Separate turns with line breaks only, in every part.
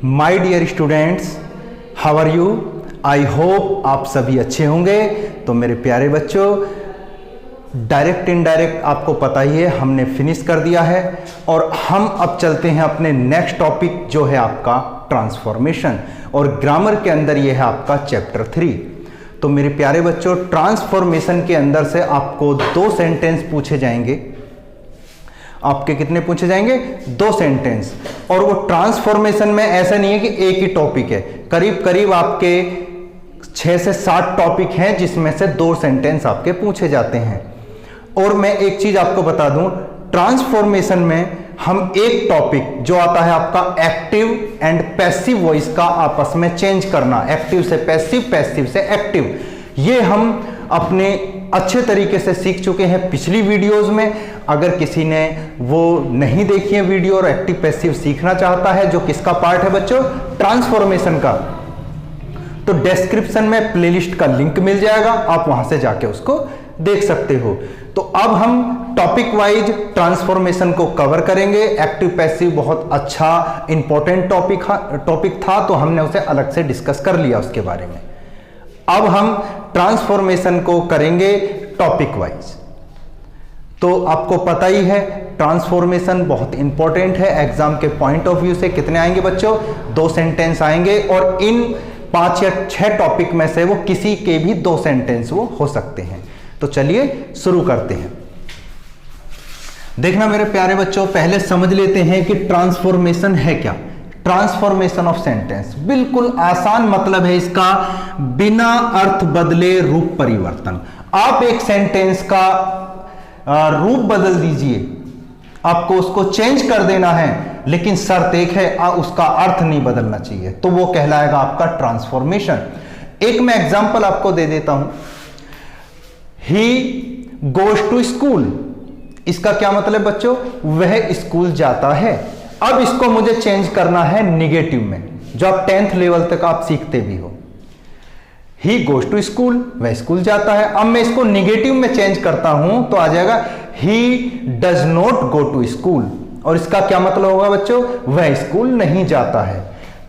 My dear students, how are you? I hope आप सभी अच्छे होंगे। तो मेरे प्यारे बच्चों, डायरेक्ट इनडायरेक्ट आपको पता ही है हमने फिनिश कर दिया है और हम अब चलते हैं अपने नेक्स्ट टॉपिक जो है आपका ट्रांसफॉर्मेशन, और ग्रामर के अंदर ये है आपका चैप्टर 3। तो मेरे प्यारे बच्चों, ट्रांसफॉर्मेशन के अंदर से आपको 2 सेंटेंस पूछे जाएंगे। आपके कितने पूछे जाएंगे? 2 सेंटेंस। और वो ट्रांसफॉर्मेशन में ऐसा नहीं है कि एक ही टॉपिक है, करीब करीब आपके 6 से 7 टॉपिक हैं जिसमें से 2 सेंटेंस आपके पूछे जाते हैं। और मैं एक चीज आपको बता दूं, ट्रांसफॉर्मेशन में हम एक टॉपिक जो आता है आपका एक्टिव एंड पैसिव वॉइस का आपस में चेंज करना, एक्टिव से पैसिव, पैसिव से एक्टिव, ये हम अपने अच्छे तरीके से सीख चुके हैं पिछली वीडियोस में। अगर किसी ने वो नहीं देखी है वीडियो और एक्टिव पैसिव सीखना चाहता है, जो किसका पार्ट है बच्चों? ट्रांसफॉर्मेशन का, तो डिस्क्रिप्शन में प्लेलिस्ट का लिंक मिल जाएगा, आप वहां से जाके उसको देख सकते हो। तो अब हम टॉपिक वाइज ट्रांसफॉर्मेशन को कवर करेंगे। एक्टिव पैसिव बहुत अच्छा इंपॉर्टेंट टॉपिक था, तो हमने उसे अलग से डिस्कस कर लिया उसके बारे में। अब हम ट्रांसफॉर्मेशन को करेंगे टॉपिक वाइज। तो आपको पता ही है ट्रांसफॉर्मेशन बहुत इंपॉर्टेंट है एग्जाम के पॉइंट ऑफ व्यू से। कितने आएंगे बच्चों? 2 सेंटेंस आएंगे, और इन 5 या 6 टॉपिक में से वो किसी के भी 2 सेंटेंस वो हो सकते हैं। तो चलिए शुरू करते हैं। देखना मेरे प्यारे बच्चों, पहले समझ लेते हैं कि ट्रांसफॉर्मेशन है क्या। ट्रांसफॉर्मेशन ऑफ सेंटेंस, बिल्कुल आसान मतलब है इसका, बिना अर्थ बदले रूप परिवर्तन। आप एक सेंटेंस का रूप बदल दीजिए, आपको उसको चेंज कर देना है, लेकिन शर्त एक है, उसका अर्थ नहीं बदलना चाहिए, तो वो कहलाएगा आपका ट्रांसफॉर्मेशन। एक मैं एग्जांपल आपको दे देता हूं, ही गोज टू स्कूल। इसका क्या मतलब बच्चों? वह स्कूल जाता है। अब इसको मुझे चेंज करना है निगेटिव में, जो आप 10th लेवल तक आप सीखते भी हो। ही गोज टू स्कूल, वह स्कूल जाता है। अब मैं इसको निगेटिव में चेंज करता हूं तो आ जाएगा he does not go to school, और इसका क्या मतलब होगा बच्चों? वह स्कूल नहीं जाता है।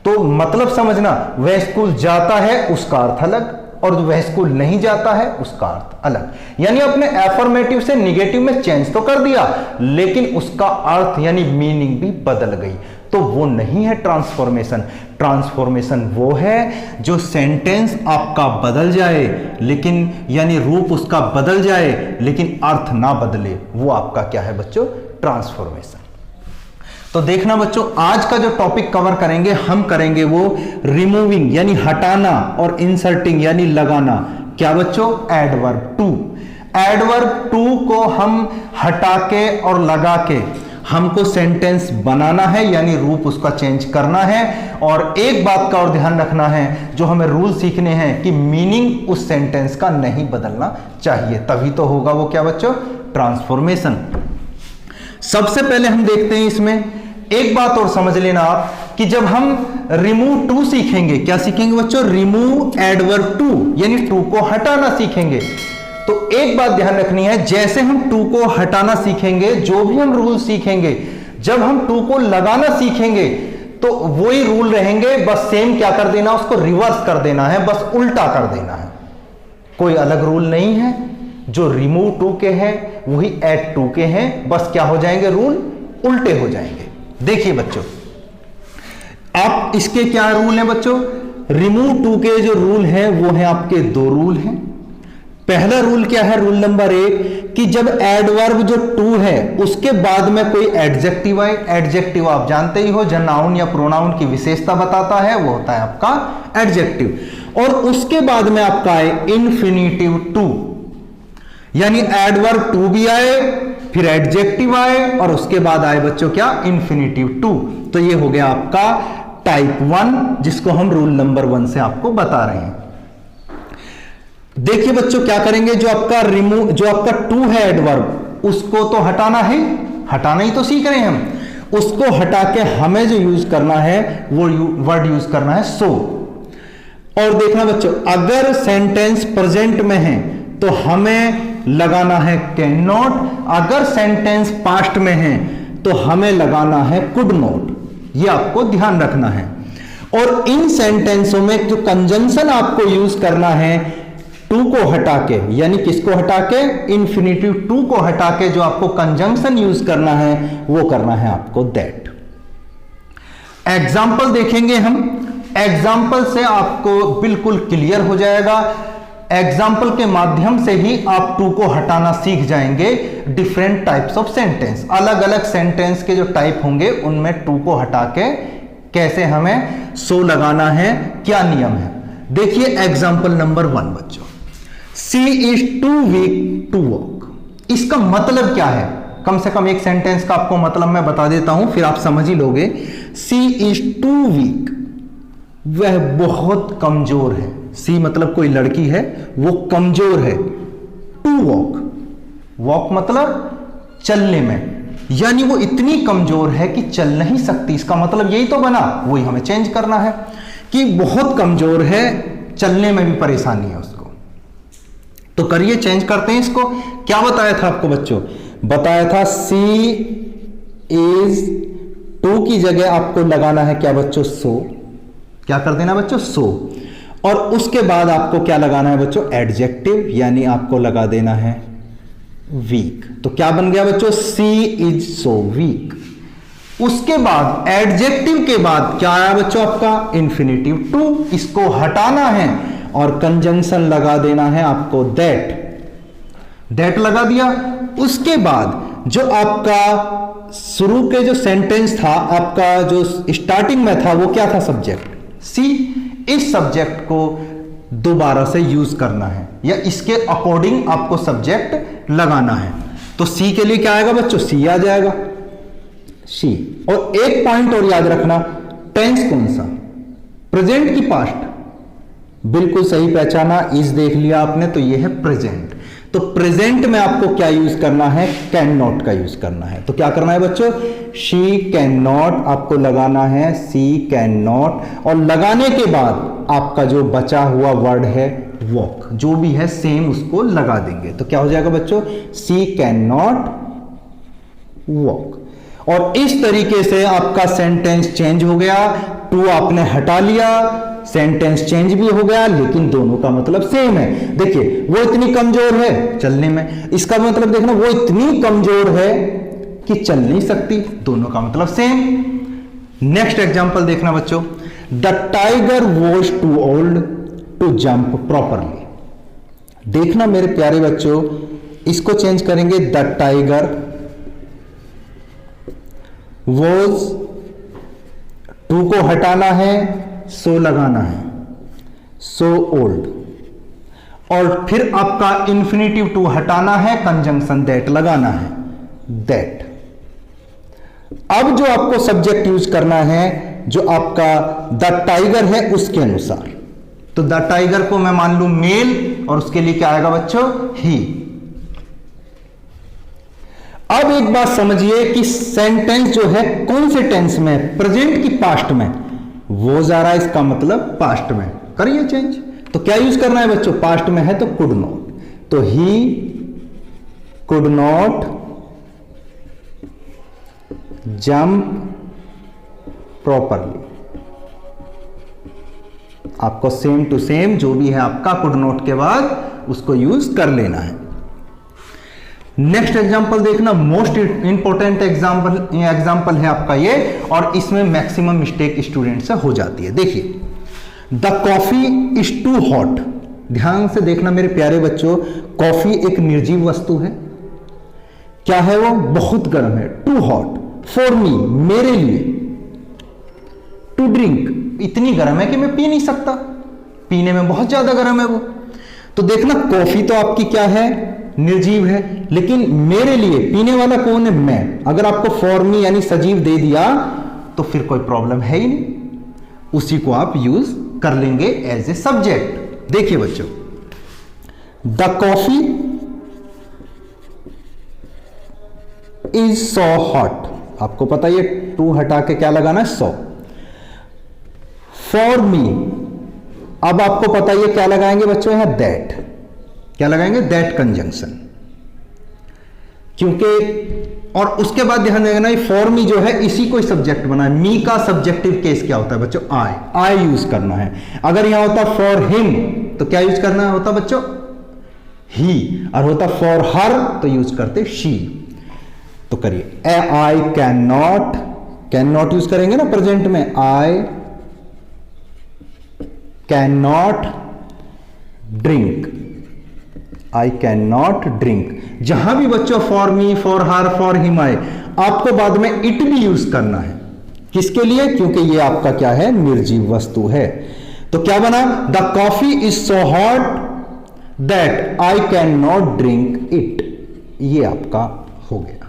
तो मतलब समझना, वह स्कूल जाता है उसका अर्थ अलग, और वह स्कूल नहीं जाता है उसका अर्थ अलग। यानी अपने एफर्मेटिव से निगेटिव में चेंज तो कर दिया, लेकिन उसका अर्थ यानी मीनिंग भी बदल गई। तो वो नहीं है ट्रांसफॉर्मेशन। ट्रांसफॉर्मेशन वो है जो सेंटेंस आपका बदल जाए, लेकिन यानी रूप उसका बदल जाए लेकिन अर्थ ना बदले, वो आपका क्या है बच्चों? ट्रांसफॉर्मेशन। तो देखना बच्चों, आज का जो टॉपिक कवर करेंगे हम करेंगे वो रिमूविंग यानी हटाना, और इंसर्टिंग यानी लगाना। क्या बच्चों? Adverb to. एडवर्ब टू को हम हटा के और लगा के हमको सेंटेंस बनाना है, यानी रूप उसका चेंज करना है। और एक बात का और ध्यान रखना है, जो हमें रूल सीखने हैं, कि मीनिंग उस सेंटेंस का नहीं बदलना चाहिए, तभी तो होगा वो क्या बच्चों? ट्रांसफॉर्मेशन। सबसे पहले हम देखते हैं इसमें एक बात और समझ लेना आप, कि जब हम रिमूव टू सीखेंगे, क्या सीखेंगे बच्चों? रिमूव एडवर्ब टू, यानी टू को हटाना सीखेंगे। तो एक बात ध्यान रखनी है, जैसे हम टू को हटाना सीखेंगे, जो भी हम रूल सीखेंगे, जब हम टू को लगाना सीखेंगे तो वही रूल रहेंगे, बस सेम क्या कर देना, उसको रिवर्स कर देना है, बस उल्टा कर देना है। कोई अलग रूल नहीं है। जो रिमूव टू के हैं वही ऐड टू के हैं, बस क्या हो जाएंगे? रूल उल्टे हो जाएंगे। देखिए बच्चों, आप इसके क्या रूल हैं बच्चों? रिमूव टू के जो रूल हैं वो हैं आपके 2 रूल हैं। पहला रूल क्या है? रूल नंबर 1, कि जब एडवर्ब जो टू है उसके बाद में कोई एडजेक्टिव आए, एडजेक्टिव आप जानते ही हो, जो नाउन या प्रोनाउन की विशेषता बताता है, वो होता है आपका एडजेक्टिव। और उसके बाद में आपका आए इन्फिनिटिव टू, यानी एडवर्ब टू भी आए, फिर एडजेक्टिव आए, और उसके बाद आए बच्चों क्या? Infinitive to. तो ये हो गया आपका टाइप 1, जिसको हम रूल नंबर 1 से आपको बता रहे हैं। देखिए बच्चों, क्या करेंगे? जो आपका टू है एडवर्ब, उसको तो हटाना है, हटाना ही तो सीख रहे हैं हम। उसको हटा के हमें जो यूज करना है वो वर्ड यूज करना है सो। और देखना बच्चों, अगर सेंटेंस प्रेजेंट में है तो हमें लगाना है कैन नॉट, अगर सेंटेंस पास्ट में है तो हमें लगाना है कुड नॉट। ये आपको ध्यान रखना है। और इन सेंटेंसों में जो कंजंक्शन आपको यूज करना है टू को हटा के, यानी किसको हटा के, इंफिनिटिव टू को हटा के जो आपको कंजंक्शन यूज करना है वो करना है आपको दैट। एग्जाम्पल देखेंगे हम, एग्जाम्पल से आपको बिल्कुल क्लियर हो जाएगा। एग्जाम्पल के माध्यम से ही आप टू को हटाना सीख जाएंगे। डिफरेंट टाइप्स ऑफ सेंटेंस, अलग अलग सेंटेंस के जो टाइप होंगे उनमें टू को हटा के कैसे हमें सो लगाना है, क्या नियम है। देखिए एग्जाम्पल नंबर 1 बच्चों, she is too weak to walk. इसका मतलब क्या है, कम से कम एक सेंटेंस का आपको मतलब मैं बता देता हूं, फिर आप समझ ही लोगे। सी इज टू वीक, वह बहुत कमजोर है। सी मतलब कोई लड़की है, वो कमजोर है। टू वॉक, वॉक मतलब चलने में, यानी वो इतनी कमजोर है कि चल नहीं सकती। इसका मतलब यही तो बना, वही हमें चेंज करना है कि बहुत कमजोर है, चलने में भी परेशानी है उसको। तो करिए, चेंज करते हैं इसको। क्या बताया था आपको बच्चों, बताया था सी इज, टू की जगह आपको लगाना है क्या बच्चों, सो। क्या कर देना बच्चों, सो। और उसके बाद आपको क्या लगाना है बच्चों, एडजेक्टिव, यानी आपको लगा देना है वीक। तो क्या बन गया बच्चों, सी इज सो वीक। उसके बाद एडजेक्टिव के बाद क्या आया बच्चों आपका, इंफिनिटिव टू। इसको हटाना है और कंजंक्शन लगा देना है आपको दैट। दैट लगा दिया। उसके बाद जो आपका शुरू के जो सेंटेंस था, आपका जो स्टार्टिंग में था, वो क्या था, सब्जेक्ट सी। इस सब्जेक्ट को दोबारा से यूज करना है या इसके अकॉर्डिंग आपको सब्जेक्ट लगाना है। तो सी के लिए क्या आएगा बच्चों, सी आ जाएगा, सी। और एक पॉइंट और याद रखना, टेंस कौन सा, प्रेजेंट की पास्ट। बिल्कुल सही पहचाना, इज देख लिया आपने, तो ये है प्रेजेंट। तो प्रेजेंट में आपको क्या यूज करना है, कैन नॉट का यूज करना है। तो क्या करना है बच्चों, शी कैन नॉट, आपको लगाना है सी कैन नॉट। और लगाने के बाद आपका जो बचा हुआ वर्ड है वॉक, जो भी है सेम उसको लगा देंगे। तो क्या हो जाएगा बच्चों, सी कैन नॉट वॉक। और इस तरीके से आपका सेंटेंस चेंज हो गया। टू आपने हटा लिया, सेंटेंस चेंज भी हो गया, लेकिन दोनों का मतलब सेम है। देखिए, वो इतनी कमजोर है चलने में, इसका मतलब देखना, वो इतनी कमजोर है कि चल नहीं सकती, दोनों का मतलब सेम। नेक्स्ट एग्जांपल देखना बच्चों, the tiger was too old to jump properly. देखना मेरे प्यारे बच्चों, इसको चेंज करेंगे, द टाइगर वॉज, टू को हटाना है, सो लगाना है, सो ओल्ड। और फिर आपका इंफिनिटिव टू हटाना है, कंजंक्शन दैट लगाना है, दैट। अब जो आपको सब्जेक्ट यूज करना है, जो आपका द टाइगर है उसके अनुसार। तो द टाइगर को मैं मान लूं मेल, और उसके लिए क्या आएगा बच्चों, ही। अब एक बात समझिए कि सेंटेंस जो है कौन से टेंस में, प्रेजेंट की पास्ट में, वो जा रहा है, इसका मतलब पास्ट में। करिए चेंज। तो क्या यूज करना है बच्चों, पास्ट में है तो कुड नॉट, तो he could not jump properly. आपको सेम टू सेम जो भी है आपका कुड नॉट के बाद उसको यूज कर लेना है। नेक्स्ट एग्जांपल देखना, मोस्ट इंपॉर्टेंट एग्जांपल है आपका ये, और इसमें मैक्सिमम मिस्टेक स्टूडेंट से हो जाती है। देखिए, the coffee is too hot. ध्यान से देखना मेरे प्यारे बच्चों, कॉफी एक निर्जीव वस्तु है। क्या है वो, बहुत गर्म है, टू हॉट फॉर मी, मेरे लिए, टू ड्रिंक, इतनी गर्म है कि मैं पी नहीं सकता, पीने में बहुत ज्यादा गर्म है वो। तो देखना, कॉफी तो आपकी क्या है, निर्जीव है, लेकिन मेरे लिए पीने वाला कौन है, मैं। अगर आपको फॉर मी यानी सजीव दे दिया तो फिर कोई प्रॉब्लम है ही नहीं, उसी को आप यूज कर लेंगे एज ए सब्जेक्ट। देखिए बच्चों, the coffee is so hot, आपको पता है टू हटा के क्या लगाना है, सो। फॉर मी, अब आपको पता है क्या लगाएंगे बच्चों, यहां दैट। क्या लगाएंगे, दैट कंजंक्शन, क्योंकि और उसके बाद ध्यान देना फॉर मी जो है इसी को सब्जेक्ट बना है। मी का सब्जेक्टिव केस क्या होता है बच्चों? आई यूज करना है। अगर यहां होता फॉर हिम तो क्या यूज करना होता बच्चों? ही। और होता फॉर हर तो यूज करते शी। तो करिए आई कैन नॉट यूज करेंगे ना प्रेजेंट में। I can not drink. I can not drink. जहां भी बच्चों for me, for her, for him आए, आपको बाद में इट भी यूज करना है। किसके लिए? क्योंकि ये आपका क्या है? निर्जीव वस्तु है। तो क्या बना? The coffee is so hot that I can not drink it. ये आपका हो गया,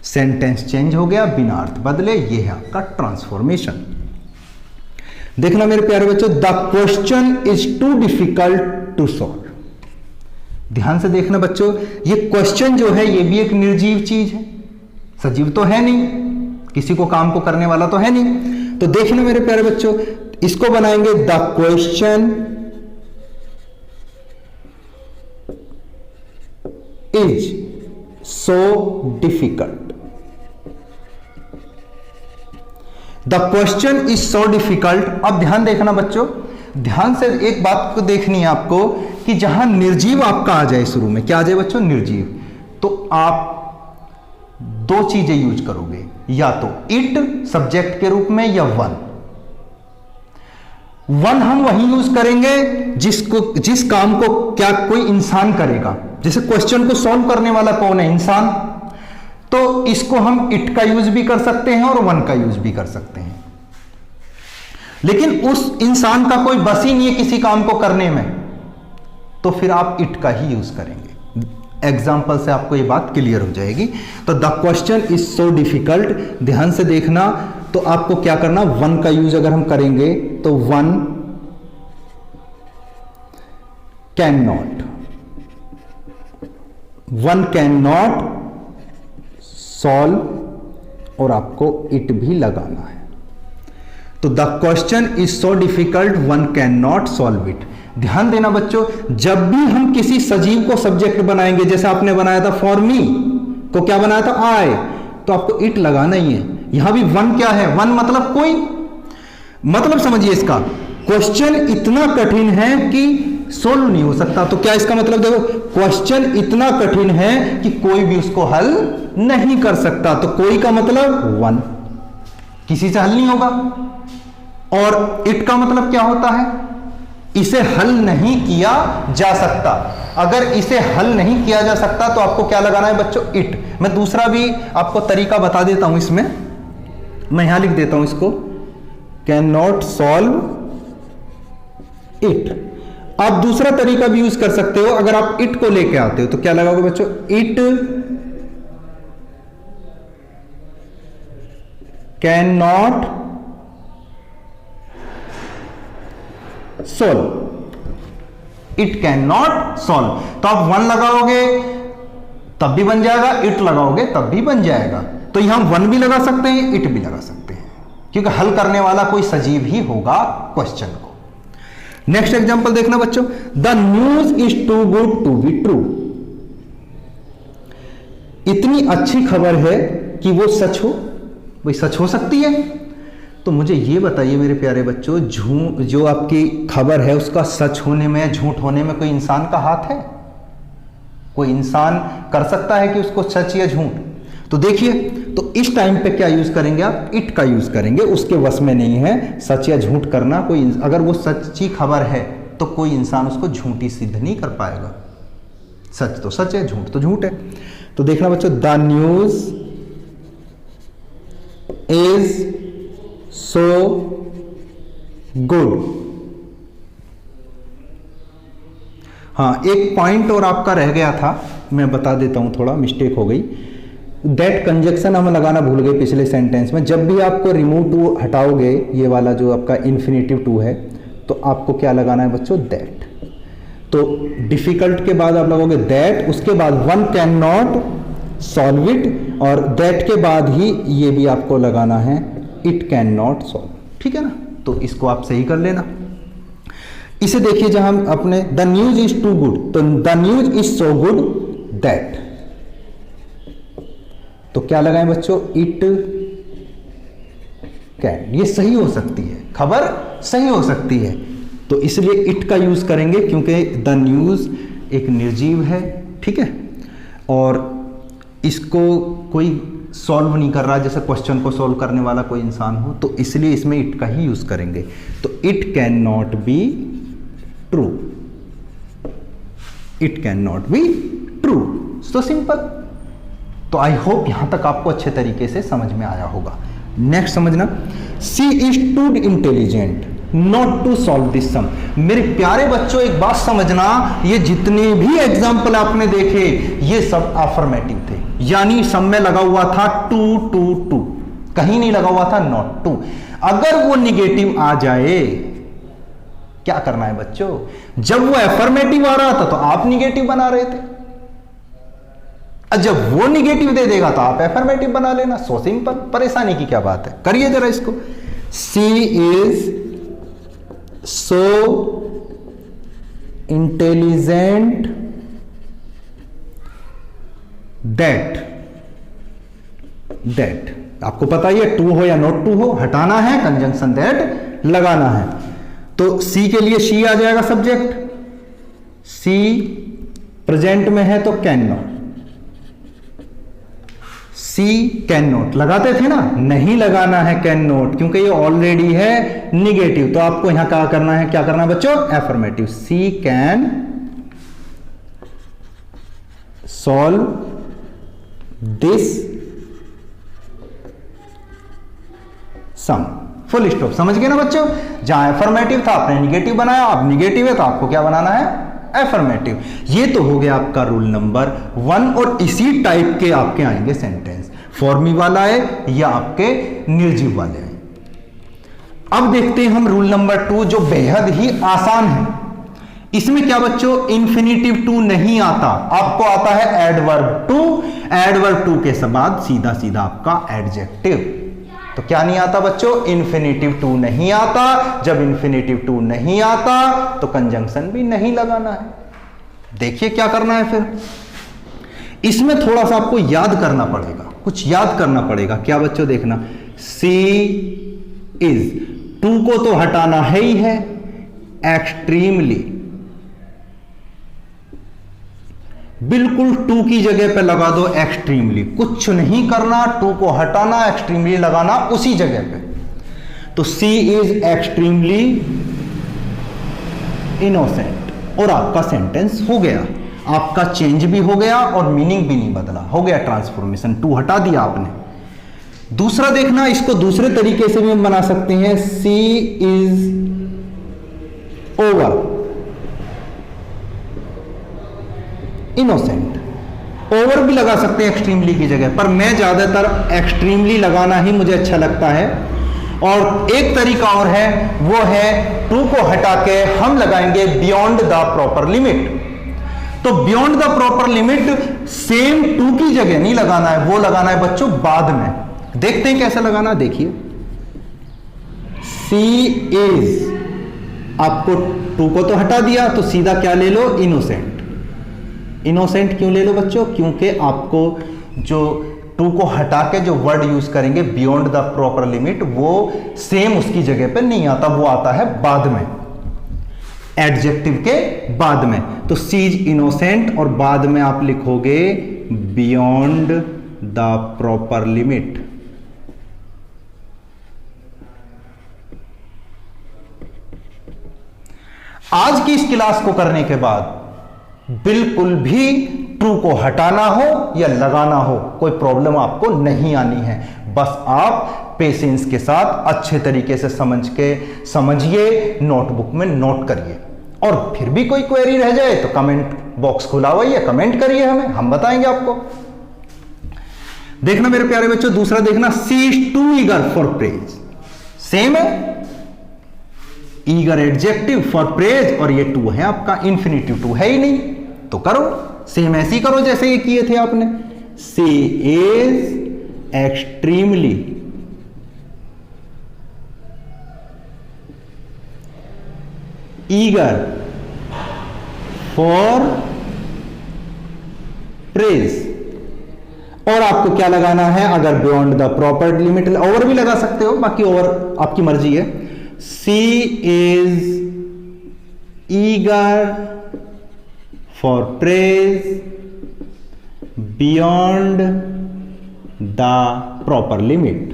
सेंटेंस चेंज हो गया, बिना अर्थ बदले। ये है आपका ट्रांसफॉर्मेशन। देखना मेरे प्यारे बच्चों, the question is too difficult to solve. ध्यान से देखना बच्चों, ये क्वेश्चन जो है ये भी एक निर्जीव चीज है, सजीव तो है नहीं, किसी को काम को करने वाला तो है नहीं। तो देखना मेरे प्यारे बच्चों, इसको बनाएंगे the question is so difficult. The question is so difficult. अब ध्यान देखना बच्चों, ध्यान से एक बात को देखनी है आपको कि जहां निर्जीव आपका आ जाए शुरू में, क्या आ जाए बच्चों? निर्जीव, तो आप दो चीजें यूज करोगे, या तो इट सब्जेक्ट के रूप में या वन हम वही यूज करेंगे जिस काम को क्या कोई इंसान करेगा। जैसे क्वेश्चन को सॉल्व करने वाला कौन है? इंसान। तो इसको हम इट का यूज भी कर सकते हैं और वन का यूज भी कर सकते हैं, लेकिन उस इंसान का कोई बस ही नहीं है किसी काम को करने में, तो फिर आप इट का ही यूज करेंगे। एग्जाम्पल से आपको ये बात क्लियर हो जाएगी। तो the question is so difficult, ध्यान से देखना। तो आपको क्या करना? वन का यूज अगर हम करेंगे तो वन कैन नॉट सॉल्व, और आपको इट भी लगाना है। तो the question is so difficult one can not solve it. ध्यान देना बच्चों, जब भी हम किसी सजीव को सब्जेक्ट बनाएंगे, जैसे आपने बनाया था फॉर मी को क्या बनाया था? आई, तो आपको इट लगाना ही है। यहां भी वन क्या है? वन मतलब कोई, मतलब समझिए इसका, क्वेश्चन इतना कठिन है कि सोल्व नहीं हो सकता। तो क्या इसका मतलब? देखो, क्वेश्चन इतना कठिन है कि कोई भी उसको हल नहीं कर सकता। तो कोई का मतलब वन, किसी से हल नहीं होगा। और इट का मतलब क्या होता है? इसे हल नहीं किया जा सकता। अगर इसे हल नहीं किया जा सकता तो आपको क्या लगाना है बच्चों? इट। मैं दूसरा भी आपको तरीका बता देता हूं, इसमें मैं यहां लिख देता हूं इसको, कैन नॉट सॉल्व इट। आप दूसरा तरीका भी यूज कर सकते हो। अगर आप इट को लेके आते हो तो क्या लगाओगे बच्चों? It can not solve. It can not solve. तो आप वन लगाओगे तब भी बन जाएगा, इट लगाओगे तब भी बन जाएगा। तो यहां वन भी लगा सकते हैं, इट भी लगा सकते हैं, क्योंकि हल करने वाला कोई सजीव ही होगा क्वेश्चन को। नेक्स्ट एग्जांपल देखना बच्चों, the news is too good to be true. इतनी अच्छी खबर है कि वो सच हो। भाई सच हो सकती है? तो मुझे ये बताइए मेरे प्यारे बच्चों, जो आपकी खबर है उसका सच होने में, झूठ होने में कोई इंसान का हाथ है? कोई इंसान कर सकता है कि उसको सच या झूठ? तो देखिए, तो इस टाइम पे क्या यूज करेंगे आप? इट का यूज करेंगे। उसके वश में नहीं है सच या झूठ करना। कोई अगर वो सच्ची खबर है तो कोई इंसान उसको झूठी सिद्ध नहीं कर पाएगा। सच तो सच है, झूठ तो झूठ है। तो देखना बच्चों, the news is so good. हाँ, एक पॉइंट और आपका रह गया था, मैं बता देता हूं, थोड़ा मिस्टेक हो गई। दैट कंजक्शन हम लगाना भूल गए पिछले सेंटेंस में। जब भी आपको रिमूव टू हटाओगे, ये वाला जो आपका इन्फिनेटिव टू है, तो आपको क्या लगाना है बच्चों? दैट। तो डिफिकल्ट के बाद आप लगाओगे दैट, उसके बाद one can not solve it, और दैट के बाद ही ये भी आपको लगाना है इट कैन नॉट सॉल्व। ठीक है ना? तो इसको आप सही कर लेना। इसे देखिए, जहां हम अपने the news is too good, तो the news is so good that तो क्या लगाएं बच्चों, इट कैन। ये सही हो सकती है, खबर सही हो सकती है, तो इसलिए इट का यूज करेंगे क्योंकि द न्यूज एक निर्जीव है, ठीक है, और इसको कोई सॉल्व नहीं कर रहा, जैसे क्वेश्चन को सॉल्व करने वाला कोई इंसान हो, तो इसलिए इसमें इट का ही यूज करेंगे। तो it can not be true, it can not be true, so simple. तो आई होप यहां तक आपको अच्छे तरीके से समझ में आया होगा। नेक्स्ट समझना, she is too intelligent not to solve this sum. मेरे प्यारे बच्चों एक बात समझना, ये जितने भी एग्जाम्पल आपने देखे ये सब अफर्मेटिव थे, यानी सब में लगा हुआ था टू टू टू, कहीं नहीं लगा हुआ था नॉट टू। अगर वो निगेटिव आ जाए क्या करना है बच्चों, जब वो अफर्मेटिव आ रहा था तो आप निगेटिव बना रहे थे, जब वो निगेटिव दे देगा तो आप अफर्मेटिव बना लेना, सो सिंपल। परेशानी की क्या बात है, करिए जरा इसको। She is so intelligent that, that आपको पता ही है, टू हो या नॉट टू हो, हटाना है, कंजंक्शन दैट लगाना है। तो सी के लिए शी आ जाएगा सब्जेक्ट, सी प्रेजेंट में है तो can not, she can not लगाते थे ना, नहीं लगाना है कैन नॉट क्योंकि ये ऑलरेडी है निगेटिव, तो आपको यहां क्या करना है, क्या करना है बच्चों, affirmative. She can solve this sum, full stop. समझ गए ना बच्चों, जहां एफर्मेटिव था आपने निगेटिव बनाया, अब निगेटिव है तो आपको क्या बनाना है, एफर्मेटिव। ये तो हो गया आपका रूल नंबर 1, और इसी टाइप के आपके आएंगे सेंटेंस, फॉर्मी वाला है या आपके निर्जीव वाले हैं। अब देखते हैं हम रूल नंबर 2 जो बेहद ही आसान है। इसमें क्या बच्चों, इंफिनिटिव टू नहीं आता, आपको आता है एडवर्ब टू, एडवर्ब टू के बाद सीधा सीधा आपका एडजेक्टिव। तो क्या नहीं आता बच्चों, इंफिनिटिव टू नहीं आता। जब इंफिनिटिव टू नहीं आता तो कंजंक्शन भी नहीं लगाना है। देखिए क्या करना है फिर, इसमें थोड़ा सा आपको याद करना पड़ेगा, कुछ याद करना पड़ेगा। क्या बच्चों देखना, सी इज, टू को तो हटाना है ही है, एक्सट्रीमली, बिल्कुल टू की जगह पे लगा दो एक्सट्रीमली, कुछ नहीं करना, टू को हटाना, एक्सट्रीमली लगाना उसी जगह पे। तो सी इज एक्सट्रीमली इनोसेंट, और आपका सेंटेंस हो गया, आपका चेंज भी हो गया और मीनिंग भी नहीं बदला, हो गया ट्रांसफॉर्मेशन, टू हटा दिया आपने। दूसरा देखना, इसको दूसरे तरीके से भी हम बना सकते हैं, सी इज ओवर इनोसेंट, ओवर भी लगा सकते हैं एक्सट्रीमली की जगह पर, मैं ज्यादातर एक्सट्रीमली लगाना ही मुझे अच्छा लगता है। और एक तरीका और है, वो है टू को हटा के हम लगाएंगे बियॉन्ड द प्रॉपर लिमिट। तो beyond the proper limit same to की जगह नहीं लगाना है, वो लगाना है बच्चों बाद में। देखते हैं कैसे लगाना, देखिए। सी इज, आपको टू को तो हटा दिया तो सीधा क्या ले लो, इनोसेंट। इनोसेंट क्यों ले लो बच्चों, क्योंकि आपको जो टू को हटा के जो वर्ड यूज करेंगे बियॉन्ड द प्रॉपर लिमिट, वो सेम उसकी जगह पे नहीं आता, वो आता है बाद में, एडजेक्टिव के बाद में। तो सी इज इनोसेंट और बाद में आप लिखोगे बियॉन्ड द प्रॉपर लिमिट। आज की इस क्लास को करने के बाद बिल्कुल भी ट्रू को हटाना हो या लगाना हो कोई प्रॉब्लम आपको नहीं आनी है। बस आप पेशेंस के साथ अच्छे तरीके से समझिए, नोटबुक में नोट करिए, और फिर भी कोई क्वेरी रह जाए तो कमेंट बॉक्स खुला हुआ है, कमेंट करिए हमें, हम बताएंगे आपको। देखना मेरे प्यारे बच्चों, दूसरा देखना, she is too eager for praise, same है, ईगर एडजेक्टिव फॉर प्रेज, और ये टू है आपका, इंफिनिटिव टू है ही नहीं, तो करो सेम ऐसे ही करो जैसे ये किए थे आपने। She is extremely eager for praise. और आपको क्या लगाना है, अगर beyond the proper limit, over भी लगा सकते हो, बाकी ओवर आपकी मर्जी है। She is eager for praise beyond the proper limit.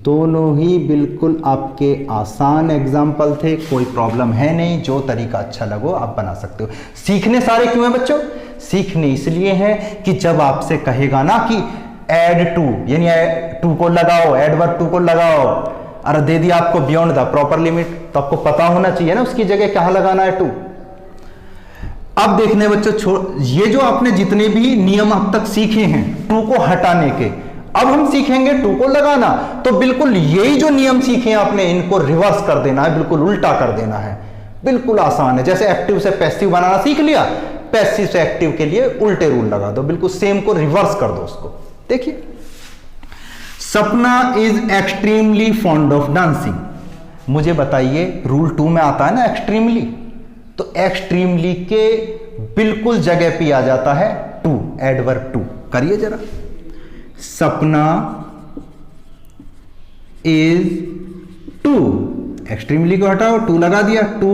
दोनों ही बिल्कुल आपके आसान एग्जाम्पल थे, कोई प्रॉब्लम है नहीं, जो तरीका अच्छा लगो आप बना सकते हो। सीखने सारे क्यों हैं बच्चों? सीखने इसलिए हैं कि जब आपसे कहेगा ना कि ऐड टू, यानी टू को लगाओ, ऐड वर्ब टू को लगाओ, अरे दे दिया आपको बियॉन्ड द प्रॉपर लिमिट, तो आपको पता होना चाहिए ना उसकी जगह क्या लगाना है, टू। अब देखने बच्चों, ये जो आपने जितने भी नियम अब तक सीखे हैं टू को हटाने के, अब हम सीखेंगे टू को लगाना। तो बिल्कुल यही जो नियम सीखे हैं आपने, इनको रिवर्स कर देना है, बिल्कुल उल्टा कर देना है। बिल्कुल आसान है, जैसे एक्टिव से पैसिव बनाना सीख लिया, पैसिव से एक्टिव के लिए उल्टे रूल लगा दो, बिल्कुल सेम को रिवर्स कर दो उसको। देखिए, सपना is extremely fond of dancing. मुझे बताइए, रूल 2 में आता है ना एक्सट्रीमली, तो एक्सट्रीमली के बिल्कुल जगह पे आ जाता है टू, एडवर्ब टू। करिए जरा, सपना इज टू, एक्सट्रीमली को हटाओ, टू लगा दिया, टू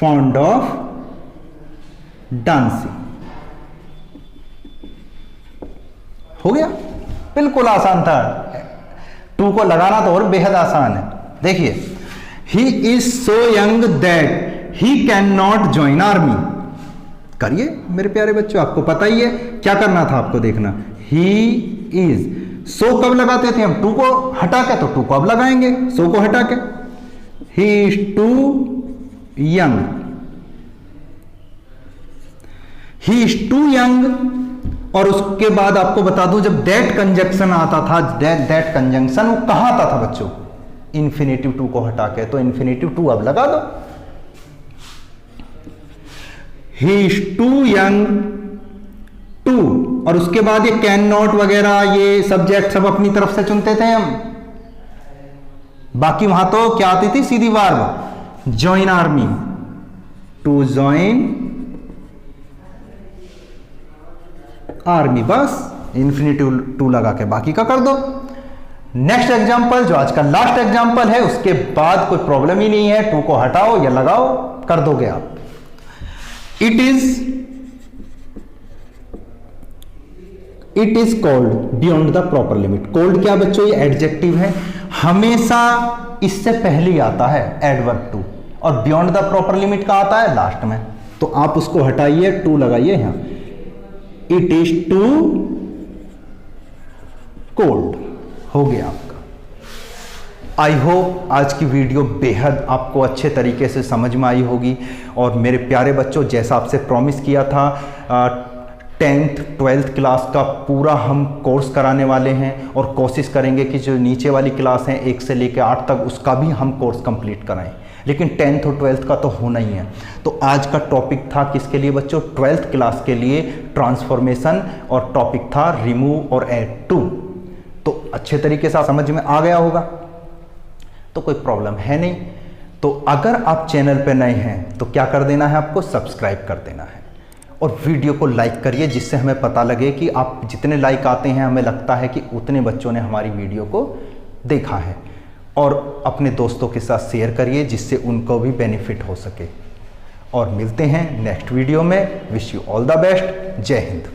फॉन्ड ऑफ डांसिंग। हो गया, बिल्कुल आसान था। टू को लगाना तो और बेहद आसान है। देखिए, he is so young that he can not join army. करिए मेरे प्यारे बच्चों, आपको पता ही है क्या करना था, आपको देखना। ही इज, सो कब लगाते थे हम, टू को हटा के, तो टू को अब लगाएंगे सो को हटा के। He is too young, he is too young. और उसके बाद आपको बता दूं, जब दैट कंजंक्शन आता था, दैट कंजंक्शन वो कहां आता था बच्चों, इंफिनिटिव टू को हटा के, तो इंफिनिटिव टू अब लगा दो। He is too young to, और उसके बाद ये कैन नॉट वगैरह ये सब्जेक्ट सब अपनी तरफ से चुनते थे हम, बाकी वहां तो क्या आती थी सीधी verb, join army, to join army, बस इंफिनिटिव टू लगा के बाकी का कर दो। नेक्स्ट एग्जांपल, जो आज का लास्ट एग्जांपल है, उसके बाद कोई प्रॉब्लम ही नहीं है, टू को हटाओ या लगाओ, कर दोगे आप। It is called beyond the proper limit. Called क्या बच्चों, ये एडजेक्टिव है, हमेशा इससे पहले ही आता है एडवर्ब टू, और बियॉन्ड द प्रॉपर लिमिट का आता है लास्ट में। तो आप उसको हटाइए, टू लगाइए यहां, इट इज टू कोल्ड, हो गया आपका। आई होप आज की वीडियो बेहद आपको अच्छे तरीके से समझ में आई होगी। और मेरे प्यारे बच्चों, जैसा आपसे प्रॉमिस किया था, 10th 12th क्लास का पूरा हम कोर्स कराने वाले हैं, और कोशिश करेंगे कि जो नीचे वाली क्लास हैं 1 से लेकर 8 तक, उसका भी हम कोर्स कंप्लीट कराएं, लेकिन 10th और 12th का तो होना ही है। तो आज का टॉपिक था किसके लिए बच्चों, 12th क्लास के लिए ट्रांसफॉर्मेशन, और टॉपिक था रिमूव और ऐड टू। तो अच्छे तरीके से समझ में आ गया होगा, तो कोई प्रॉब्लम है नहीं। तो अगर आप चैनल पे नए हैं तो क्या कर देना है, आपको सब्सक्राइब कर देना है, और वीडियो को लाइक करिए, जिससे हमें पता लगे कि आप जितने लाइक आते हैं, हमें लगता है कि उतने बच्चों ने हमारी वीडियो को देखा है। और अपने दोस्तों के साथ शेयर करिए, जिससे उनको भी बेनिफिट हो सके। और मिलते हैं नेक्स्ट वीडियो में। Wish you all the best. जय हिंद।